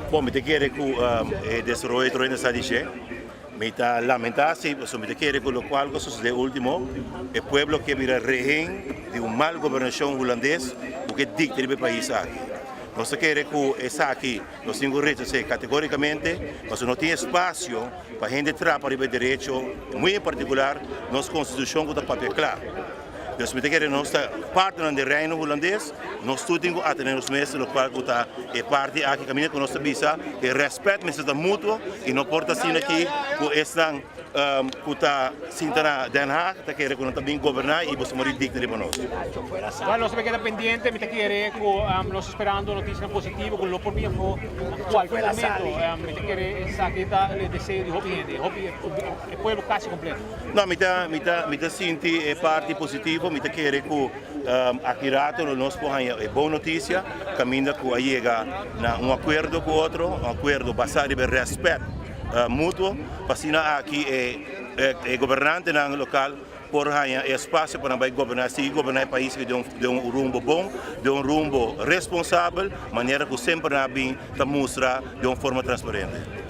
Bom, me te quiere que o desenvolvimento nessa dizer, me está lamentável, porque me te quiere que lo cual que sucede último, o pueblo que vira rehén de uma mal governação holandês, porque dicta o país aqui. Nós queremos que essa aqui, nós temos que categoricamente, mas não tem espaço para a gente trapar o direito, muito em particular, nossa Constituição que está papel claro. Dus we betekenen dat onze partner in de Rijn Hollandees, nós tudo a ter os meses no qual está e parte aqui caminha com nossa visa e respeito mas está mútuo e não porta assim aqui com estão que está sintana Den Haag está querendo que também governar e você morir digno de nós. Bueno, se me queda pendiente, me te quiere, nos esperando noticias positivas, con lo por bien, cualquier momento, me te quiere saqueta el deseo de hobby, el pueblo casi completo. No, me está senti parte positiva, me te quiere que aqui rato nós podemos é boa notícia, caminha que chega a acordo com outro, acordo baseado em respeito mútuo, para aqui é governante no local por ganhar espaço para governar o país que de rumbo bom, de rumbo responsável, maneira que sempre está mostrar de uma forma transparente.